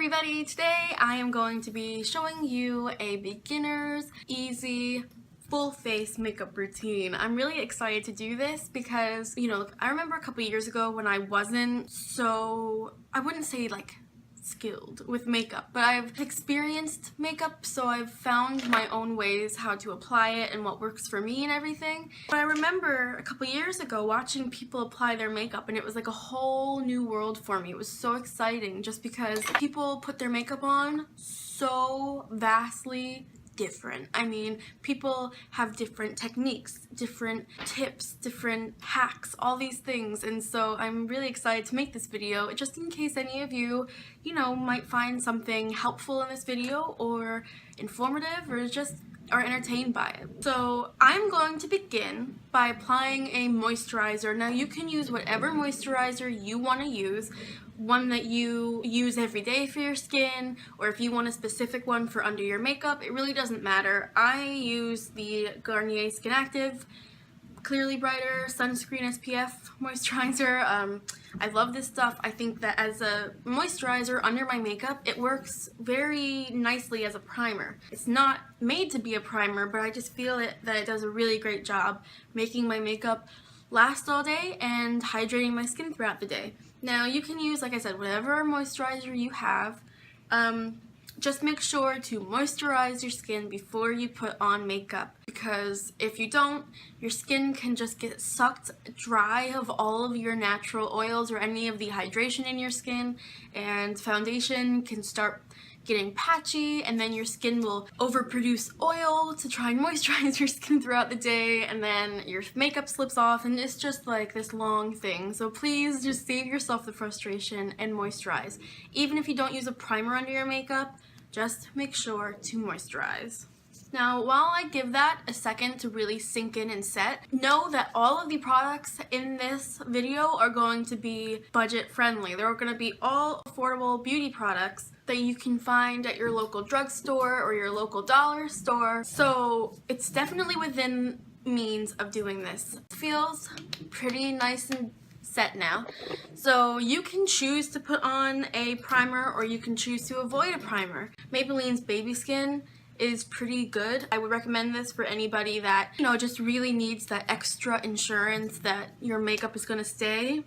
everybody! Today I am going to be showing you a beginner's easy full face makeup routine. I'm really excited to do this because, I remember a couple years ago when I wasn't so, I wouldn't say like skilled with makeup, but I've experienced makeup, so I've found my own ways how to apply it and what works for me and everything. But I remember a couple years ago watching people apply their makeup, and it was like a whole new world for me. It was so exciting just because people put their makeup on so vastly different. I mean, people have different techniques, different tips, different hacks, all these things, and so I'm really excited to make this video just in case any of you, might find something helpful in this video or informative or just are entertained by it. So I'm going to begin by applying a moisturizer. Now you can use whatever moisturizer you want to use, one that you use every day for your skin, or if you want a specific one for under your makeup, it really doesn't matter. I use the Garnier SkinActive Clearly Brighter Sunscreen SPF moisturizer. I love this stuff. I think that as a moisturizer under my makeup, it works very nicely as a primer. It's not made to be a primer, but I just feel that it does a really great job making my makeup last all day and hydrating my skin throughout the day. Now you can use, like I said, whatever moisturizer you have. Just make sure to moisturize your skin before you put on makeup, because if you don't, your skin can just get sucked dry of all of your natural oils or any of the hydration in your skin, and foundation can start getting patchy, and then your skin will overproduce oil to try and moisturize your skin throughout the day, and then your makeup slips off, and it's just like this long thing. So please just save yourself the frustration and moisturize. Even if you don't use a primer under your makeup, just make sure to moisturize. Now, while I give that a second to really sink in and set, know that all of the products in this video are going to be budget friendly. They're going to be all affordable beauty products that you can find at your local drugstore or your local dollar store. So it's definitely within means of doing this. It feels pretty nice and set now. So you can choose to put on a primer or you can choose to avoid a primer. Maybelline's Baby Skin is pretty good. I would recommend this for anybody that, just really needs that extra insurance that your makeup is gonna stay.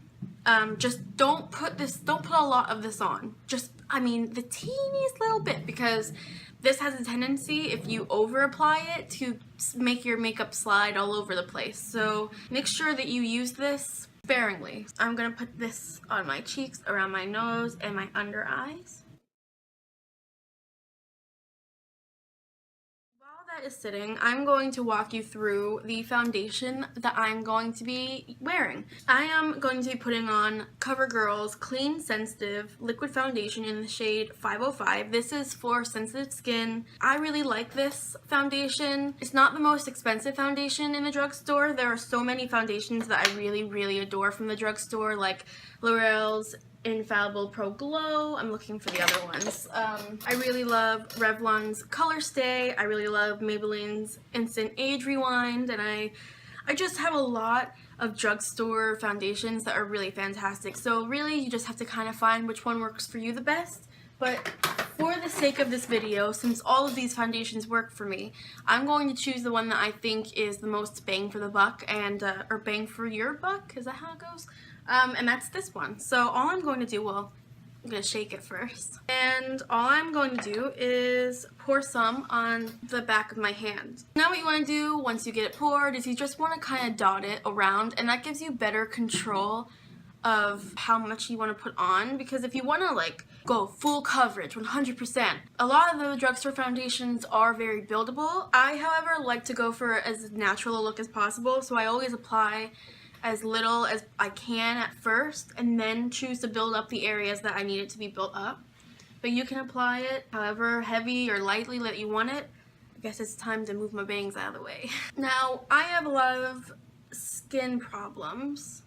Just don't put a lot of this on. The teeniest little bit, because this has a tendency, if you over apply it, to make your makeup slide all over the place. So make sure that you use this sparingly. I'm gonna put this on my cheeks, around my nose, and my under eyes. That is sitting, I'm going to walk you through the foundation that I'm going to be wearing. I am going to be putting on CoverGirl's Clean Sensitive Liquid Foundation in the shade 505. This is for sensitive skin. I really like this foundation. It's not the most expensive foundation in the drugstore. There are so many foundations that I really, really adore from the drugstore, like Loreal's Infallible Pro Glow. I'm looking for the other ones. I really love Revlon's ColorStay. I really love Maybelline's Instant Age Rewind, and I just have a lot of drugstore foundations that are really fantastic. So really, you just have to kind of find which one works for you the best. But for the sake of this video, since all of these foundations work for me, I'm going to choose the one that I think is the most bang for the buck, and or bang for your buck, is that how it goes? And that's this one. So all I'm going to do, I'm going to shake it first. And all I'm going to do is pour some on the back of my hand. Now what you want to do once you get it poured is you just want to kind of dot it around, and that gives you better control of how much you want to put on, because if you want to go full coverage 100%, a lot of the drugstore foundations are very buildable. I, however, like to go for as natural a look as possible, so I always apply as little as I can at first and then choose to build up the areas that I need it to be built up. But you can apply it however heavy or lightly that you want it. I guess it's time to move my bangs out of the way. Now, I have a lot of skin problems,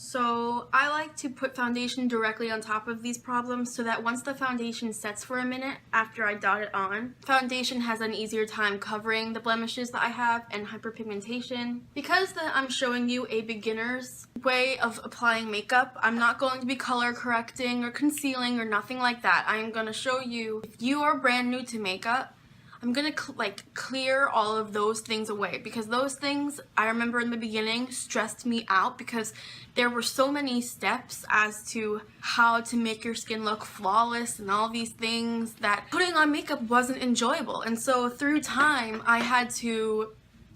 So I like to put foundation directly on top of these problems so that once the foundation sets for a minute after I dot it on, foundation has an easier time covering the blemishes that I have and hyperpigmentation. Because I'm showing you a beginner's way of applying makeup, I'm not going to be color correcting or concealing or nothing like that. I am going to show you, if you are brand new to makeup, I'm gonna clear all of those things away, because those things I remember in the beginning stressed me out because there were so many steps as to how to make your skin look flawless and all these things that putting on makeup wasn't enjoyable. And so through time I had to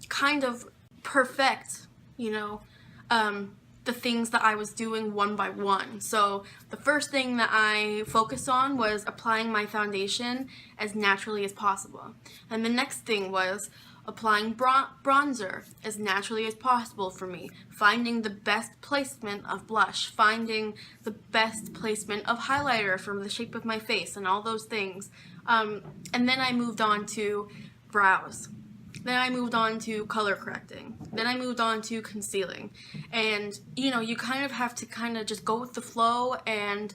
kind of perfect, you know, the things that I was doing one by one. So the first thing that I focused on was applying my foundation as naturally as possible. And the next thing was applying bronzer as naturally as possible for me, finding the best placement of blush, finding the best placement of highlighter from the shape of my face and all those things. And then I moved on to brows. Then I moved on to color correcting. Then I moved on to concealing. And, you know, you kind of have to just go with the flow and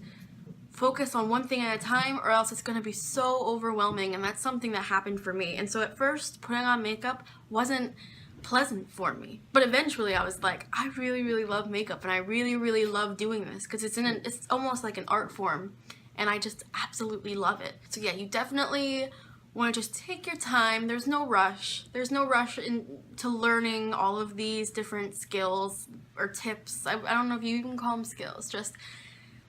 focus on one thing at a time, or else it's going to be so overwhelming, and that's something that happened for me. And so at first, putting on makeup wasn't pleasant for me. But eventually I was like, I really, really love makeup, and I really, really love doing this, because it's almost like an art form, and I just absolutely love it. So yeah, you definitely want to just take your time. There's no rush. There's no rush into learning all of these different skills or tips. I don't know if you can call them skills. Just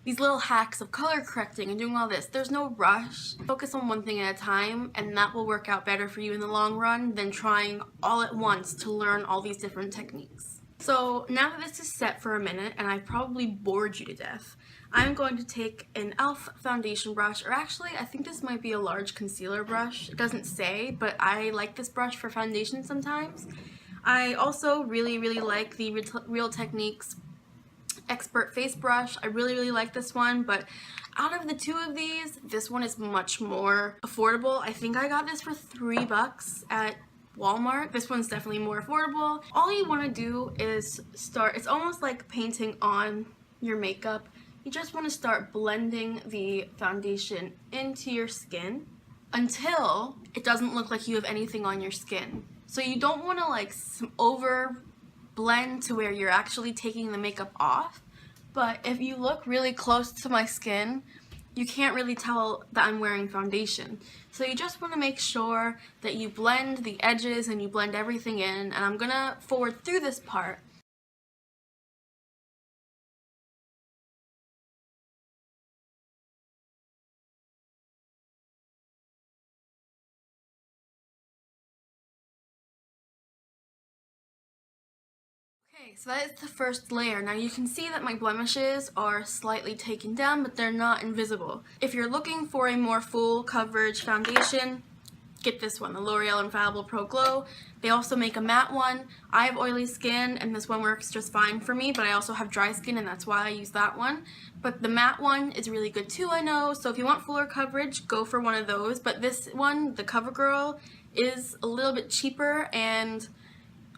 these little hacks of color correcting and doing all this. There's no rush. Focus on one thing at a time, and that will work out better for you in the long run than trying all at once to learn all these different techniques. So now that this is set for a minute, and I've probably bored you to death, I'm going to take an e.l.f. foundation brush, or actually I think this might be a large concealer brush. It doesn't say, but I like this brush for foundation sometimes. I also really, really like the Real Techniques Expert Face Brush. I really, really like this one, but out of the two of these, this one is much more affordable. I think I got this for $3 at Walmart. This one's definitely more affordable. All you want to do is start, it's almost like painting on your makeup. You just want to start blending the foundation into your skin until it doesn't look like you have anything on your skin. So you don't want to like over blend to where you're actually taking the makeup off, but if you look really close to my skin, you can't really tell that I'm wearing foundation. So you just want to make sure that you blend the edges and you blend everything in, and I'm gonna forward through this part. Okay, so that is the first layer. Now you can see that my blemishes are slightly taken down, but they're not invisible. If you're looking for a more full coverage foundation, get this one, the L'Oreal Infallible Pro Glow. They also make a matte one. I have oily skin, and this one works just fine for me, but I also have dry skin, and that's why I use that one. But the matte one is really good too, I know, so if you want fuller coverage, go for one of those. But this one, the CoverGirl, is a little bit cheaper, and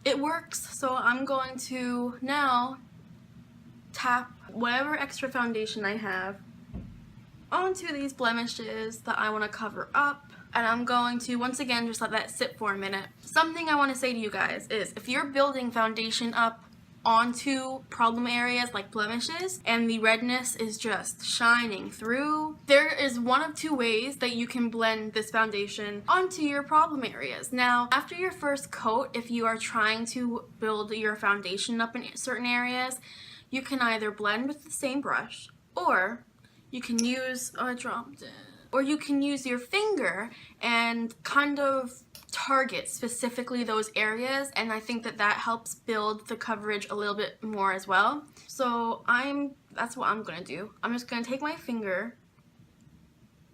it works. So I'm going to now tap whatever extra foundation I have onto these blemishes that I want to cover up, and I'm going to once again just let that sit for a minute. Something I want to say to you guys is, if you're building foundation up onto problem areas like blemishes and the redness is just shining through, there is one of two ways that you can blend this foundation onto your problem areas. Now, after your first coat, if you are trying to build your foundation up in certain areas, you can either blend with the same brush, or you can use, oh, I dropped it, or you can use your finger and kind of target specifically those areas, and I think that that helps build the coverage a little bit more as well. So that's what I'm gonna do. I'm just gonna take my finger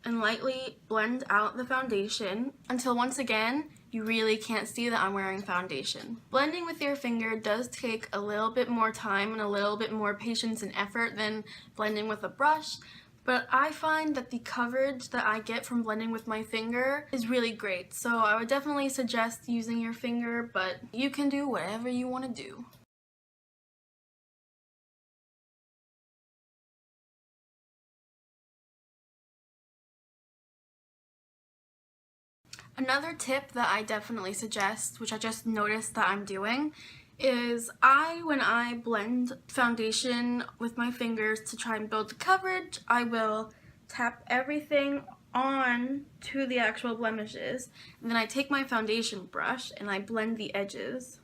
and lightly blend out the foundation until once again you really can't see that I'm wearing foundation. Blending with your finger does take a little bit more time and a little bit more patience and effort than blending with a brush, but I find that the coverage that I get from blending with my finger is really great. So I would definitely suggest using your finger, but you can do whatever you want to do. Another tip that I definitely suggest, which I just noticed that I'm doing, is when I blend foundation with my fingers to try and build the coverage, I will tap everything on to the actual blemishes, and then I take my foundation brush and I blend the edges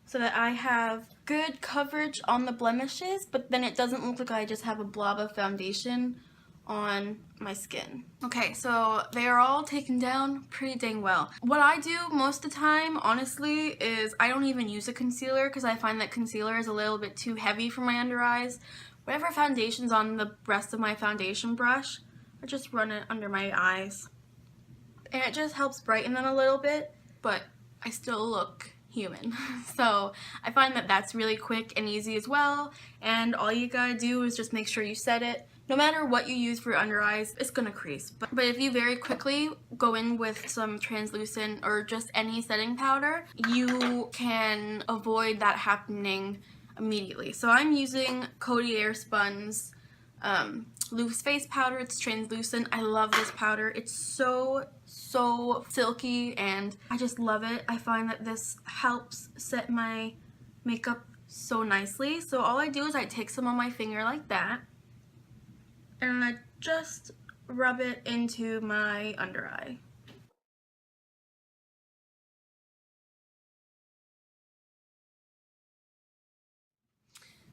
so that I have good coverage on the blemishes, but then it doesn't look like I just have a blob of foundation on my skin. Okay, so they are all taken down pretty dang well. What I do most of the time, honestly, is I don't even use a concealer because I find that concealer is a little bit too heavy for my under eyes. Whatever foundation's on the rest of my foundation brush, I just run it under my eyes. And it just helps brighten them a little bit, but I still look human. So I find that that's really quick and easy as well, and all you gotta do is just make sure you set it. No matter what you use for your under eyes, it's gonna crease. But if you very quickly go in with some translucent or just any setting powder, you can avoid that happening immediately. So I'm using Coty Airspun's loose face powder. It's translucent. I love this powder. It's so silky and I just love it. I find that this helps set my makeup so nicely. So all I do is I take some on my finger like that and I just rub it into my under eye.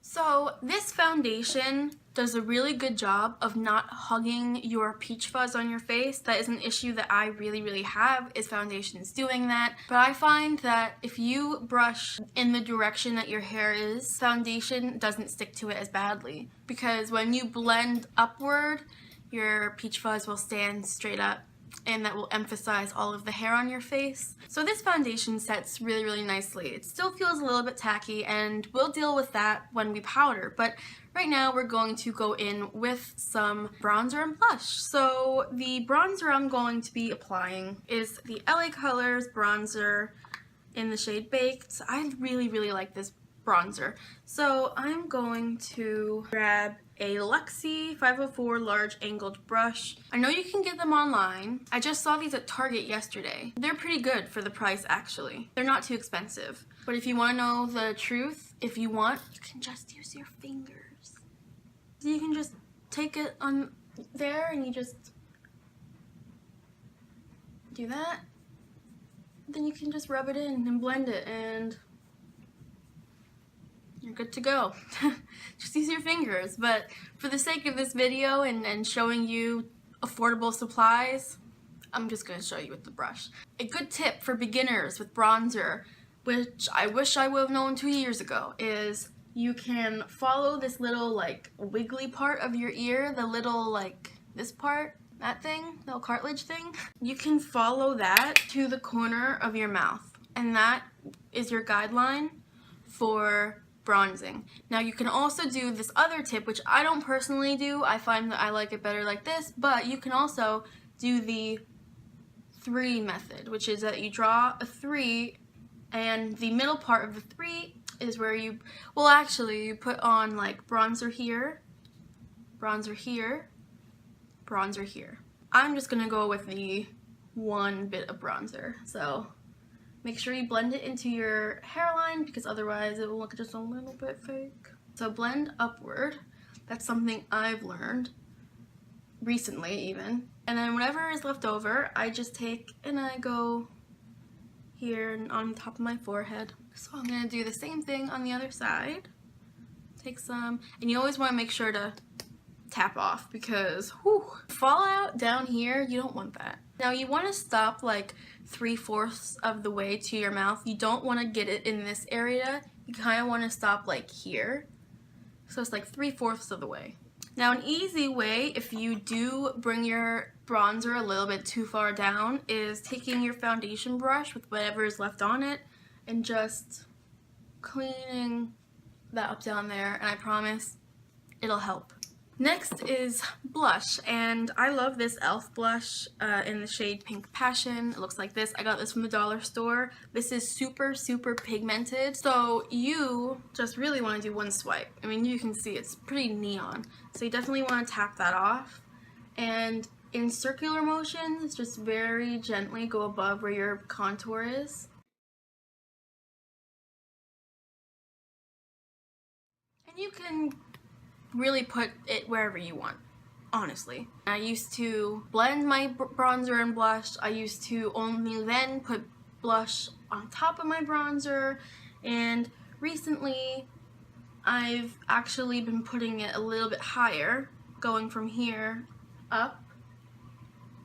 So this foundation does a really good job of not hugging your peach fuzz on your face. That is an issue that I really have, is foundations doing that. But I find that if you brush in the direction that your hair is, foundation doesn't stick to it as badly. Because when you blend upward, your peach fuzz will stand straight up, and that will emphasize all of the hair on your face. So this foundation sets really nicely. It still feels a little bit tacky, and we'll deal with that when we powder, but right now we're going to go in with some bronzer and blush. So the bronzer I'm going to be applying is the LA Colors bronzer in the shade Baked. I really like this bronzer. So I'm going to grab a Luxie 504 large angled brush. I know you can get them online. I just saw these at Target yesterday. They're pretty good for the price, actually. They're not too expensive. But if you want to know the truth, if you want, you can just use your fingers. So you can just take it on there and you just do that. Then you can just rub it in and blend it and you're good to go. Just use your fingers. But for the sake of this video and showing you affordable supplies, I'm just going to show you with the brush. A good tip for beginners with bronzer, which I wish I would have known 2 years ago, is you can follow this little like wiggly part of your ear, the little like this part, that thing, little cartilage thing. You can follow that to the corner of your mouth, and that is your guideline for bronzing. Now you can also do this other tip, which I don't personally do. I find that I like it better like this, but you can also do the 3 method, which is that you draw a 3 and the middle part of the 3 is where you, well actually you put on like bronzer here, bronzer here, bronzer here. I'm just gonna go with the 1 bit of bronzer. So make sure you blend it into your hairline because otherwise it will look just a little bit fake. So blend upward. That's something I've learned recently even. And then whatever is left over, I just take and I go here and on top of my forehead. So I'm going to do the same thing on the other side. Take some, and you always want to make sure to tap off because whew, fallout down here, you don't want that. Now you want to stop like 3/4 of the way to your mouth. You don't want to get it in this area. You kind of want to stop like here. So it's like 3/4 of the way. Now an easy way, if you do bring your bronzer a little bit too far down, is taking your foundation brush with whatever is left on it and just cleaning that up down there, and I promise it'll help. Next is blush, and I love this e.l.f. blush in the shade Pink Passion. It looks like this. I got this from the dollar store. This is super pigmented, so you just really want to do 1 swipe. I mean, you can see it's pretty neon, so you definitely want to tap that off. And in circular motions, just very gently go above where your contour is. And you can really put it wherever you want, honestly. I used to blend my bronzer and blush. I used to only then put blush on top of my bronzer, and recently I've actually been putting it a little bit higher, going from here up.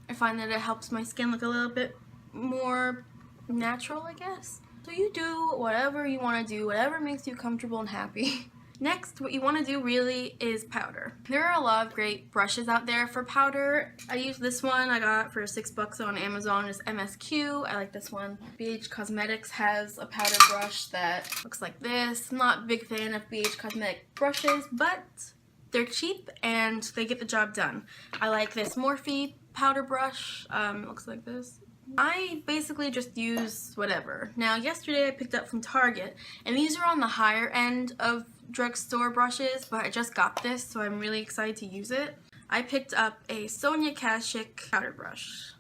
I find that it helps my skin look a little bit more natural, I guess. So you do whatever you want to do, whatever makes you comfortable and happy. Next, what you want to do really is powder. There are a lot of great brushes out there for powder. I use this one I got for $6 on Amazon. It's MSQ. I like this one. BH Cosmetics has a powder brush that looks like this. I'm not a big fan of BH Cosmetic brushes, but they're cheap and they get the job done. I like this Morphe powder brush. It looks like this. I basically just use whatever. Now, yesterday I picked up from Target, and these are on the higher end of drugstore brushes, but I just got this, so I'm really excited to use it. I picked up a Sonia Kashuk powder brush,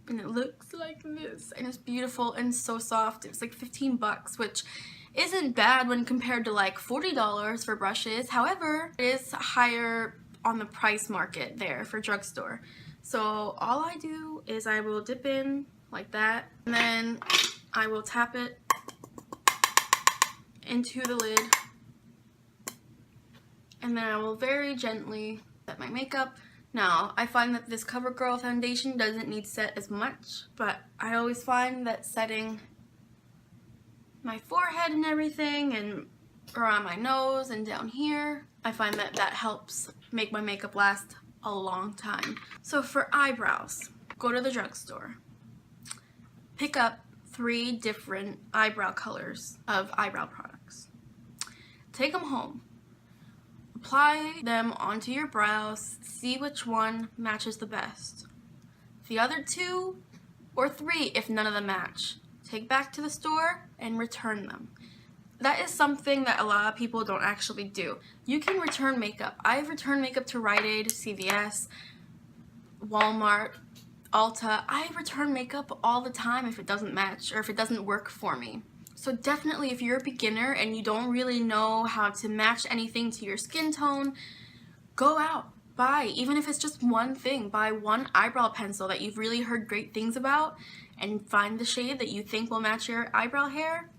and it looks like this, and it's beautiful and so soft. It was like $15, which isn't bad when compared to like $40 for brushes. However, it is higher on the price market there for drugstore. So all I do is I will dip in like that, and then I will tap it into the lid, and then I will very gently set my makeup. Now, I find that this CoverGirl foundation doesn't need set as much, but I always find that setting my forehead and everything, and around my nose and down here, I find that that helps make my makeup last a long time. So for eyebrows, go to the drugstore, pick up 3 different eyebrow colors of eyebrow products, take them home, apply them onto your brows, see which one matches the best. The other 2 or 3, if none of them match, take back to the store and return them. That is something that a lot of people don't actually do. You can return makeup. I've returned makeup to Rite Aid, CVS, Walmart, Ulta. I return makeup all the time if it doesn't match or if it doesn't work for me. So definitely, if you're a beginner and you don't really know how to match anything to your skin tone, go out, buy, even if it's just one thing, buy one eyebrow pencil that you've really heard great things about and find the shade that you think will match your eyebrow hair.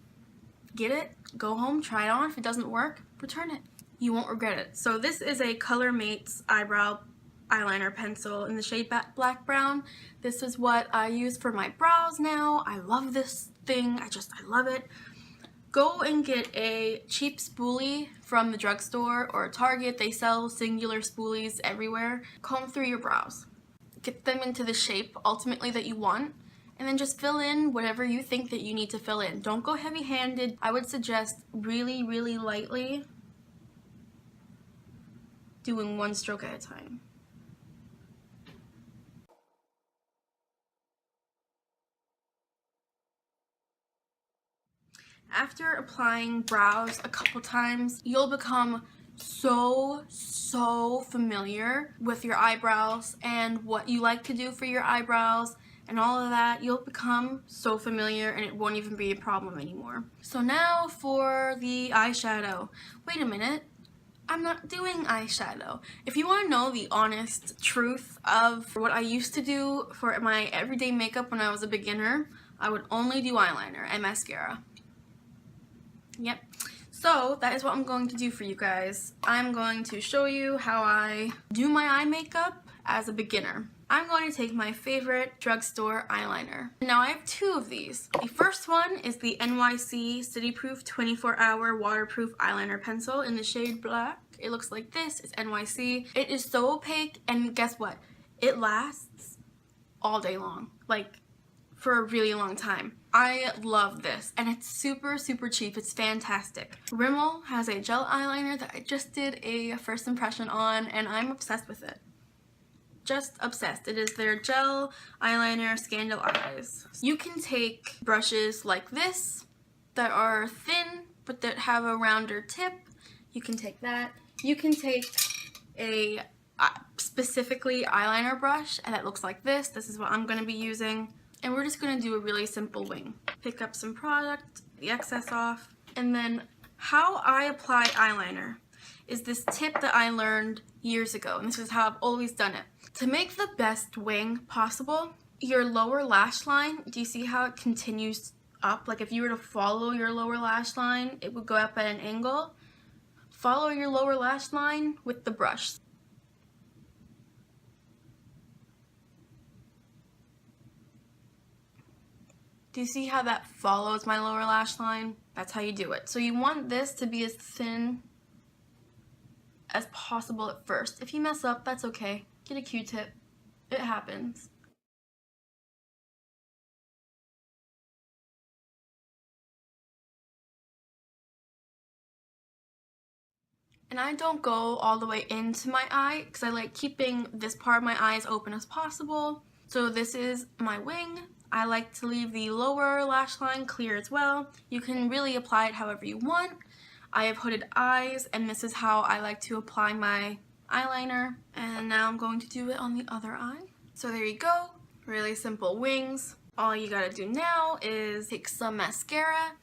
Get it, go home, try it on. If it doesn't work, return it. You won't regret it. So this is a Colormates eyebrow eyeliner pencil in the shade Black Brown. This is what I use for my brows now. I love this thing. I love it. Go and get a cheap spoolie from the drugstore or Target. They sell singular spoolies everywhere. Comb through your brows. Get them into the shape ultimately that you want. And then just fill in whatever you think that you need to fill in. Don't go heavy-handed. I would suggest really, really lightly doing one stroke at a time. After applying brows a couple times, you'll become so familiar with your eyebrows and what you like to do for your eyebrows and all of that. You'll become so familiar and it won't even be a problem anymore. So now for the eyeshadow. Wait a minute, I'm not doing eyeshadow. If you want to know the honest truth of what I used to do for my everyday makeup when I was a beginner, I would only do eyeliner and mascara. Yep. So that is what I'm going to do for you guys. I'm going to show you how I do my eye makeup as a beginner. I'm going to take my favorite drugstore eyeliner. Now I have 2 of these. The first one is the NYC City Proof 24-hour waterproof eyeliner pencil in the shade black. It looks like this. It's NYC. It is so opaque, and guess what? It lasts all day long. Like, for a really long time. I love this, and it's super cheap. It's fantastic. Rimmel has a gel eyeliner that I just did a first impression on, and I'm obsessed with it. Just obsessed. It is their gel eyeliner ScandalEyes. You can take brushes like this that are thin but that have a rounder tip. You can take that. You can take a specifically eyeliner brush, and it looks like this. This is what I'm going to be using. And we're just going to do a really simple wing. Pick up some product, the excess off, and then how I apply eyeliner is this tip that I learned years ago, and this is how I've always done it. To make the best wing possible, your lower lash line, do you see how it continues up? Like if you were to follow your lower lash line, it would go up at an angle. Follow your lower lash line with the brush. Do you see how that follows my lower lash line? That's how you do it. So you want this to be as thin as possible at first. If you mess up, that's okay. Get a Q-tip. It happens. And I don't go all the way into my eye because I like keeping this part of my eye as open as possible. So this is my wing. I like to leave the lower lash line clear as well. You can really apply it however you want. I have hooded eyes, and this is how I like to apply my eyeliner. And now I'm going to do it on the other eye. So there you go. Really simple wings. All you gotta do now is take some mascara.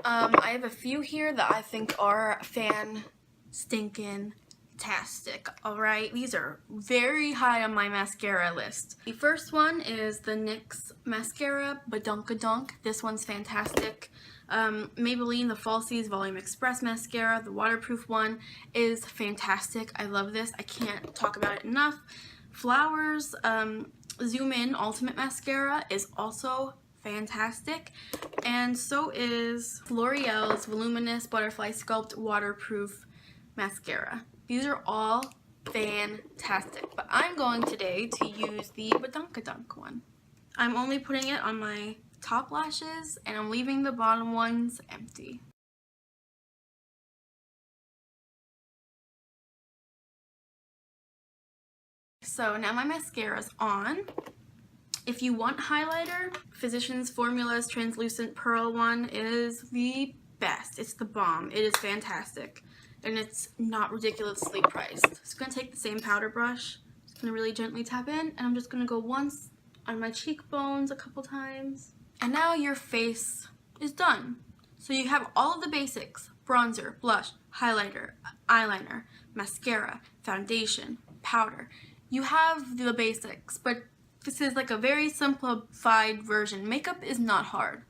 I have a few here that I think are stinkin'-tastic, alright? These are very high on my mascara list. The first one is the NYX Mascara Badunkadunk. This one's fantastic. Maybelline, the Falsies Volume Express Mascara, the waterproof one, is fantastic. I love this. I can't talk about it enough. Flowers Zoom In Ultimate Mascara is also fantastic, and so is L'Oreal's Voluminous Butterfly Sculpt Waterproof Mascara. These are all fantastic, but I'm going today to use the Badunkadunk one. I'm only putting it on my top lashes, and I'm leaving the bottom ones empty. So now my mascara's on. If you want highlighter, Physicians Formula's Translucent Pearl one is the best. It's the bomb. It is fantastic. And it's not ridiculously priced. So I'm going to take the same powder brush. Just going to really gently tap in. And I'm just going to go once on my cheekbones a couple times. And now your face is done. So you have all of the basics. Bronzer, blush, highlighter, eyeliner, mascara, foundation, powder. You have the basics, but this is like a very simplified version. Makeup is not hard.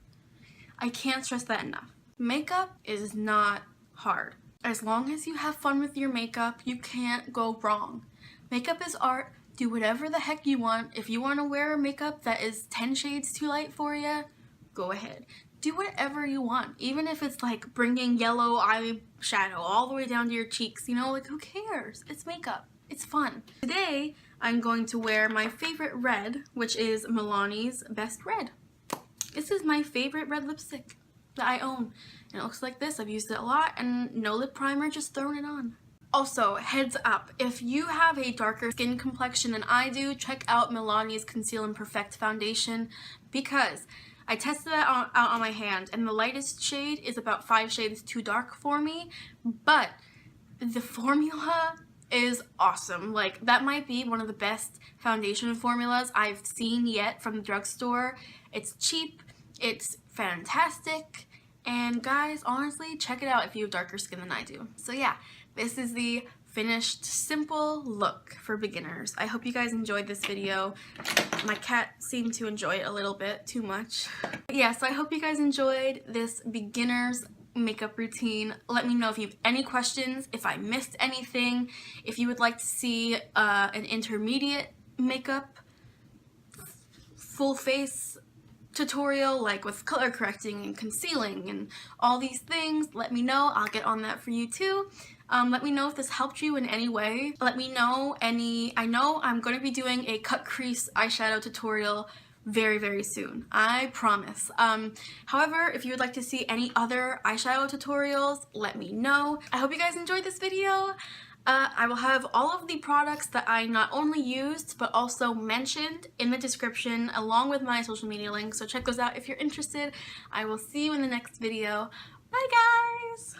I can't stress that enough. Makeup is not hard. As long as you have fun with your makeup, you can't go wrong. Makeup is art. Do whatever the heck you want. If you want to wear makeup that is 10 shades too light for you, go ahead. Do whatever you want. Even if it's like bringing yellow eyeshadow all the way down to your cheeks, you know, like who cares? It's makeup. It's fun. Today, I'm going to wear my favorite red, which is Milani's Best Red. This is my favorite red lipstick that I own. And it looks like this. I've used it a lot, and no lip primer, just throwing it on. Also, heads up, if you have a darker skin complexion than I do, check out Milani's Conceal and Perfect Foundation, because I tested that out on my hand, and the lightest shade is about 5 shades too dark for me, but the formula is awesome. Like, that might be one of the best foundation formulas I've seen yet from the drugstore. It's cheap, it's fantastic, and guys, honestly, check it out if you have darker skin than I do. So yeah, this is the finished simple look for beginners. I hope you guys enjoyed this video. My cat seemed to enjoy it a little bit too much. But yeah, so I hope you guys enjoyed this beginner's makeup routine. Let me know if you have any questions, if I missed anything, if you would like to see an intermediate makeup full face tutorial, like with color correcting and concealing and all these things. Let me know. I'll get on that for you too. Let me know if this helped you in any way. Let me know I know I'm going to be doing a cut crease eyeshadow tutorial very, very soon. I promise. However, if you would like to see any other eyeshadow tutorials, let me know. I hope you guys enjoyed this video. I will have all of the products that I not only used, but also mentioned in the description, along with my social media links, so check those out if you're interested. I will see you in the next video. Bye, guys!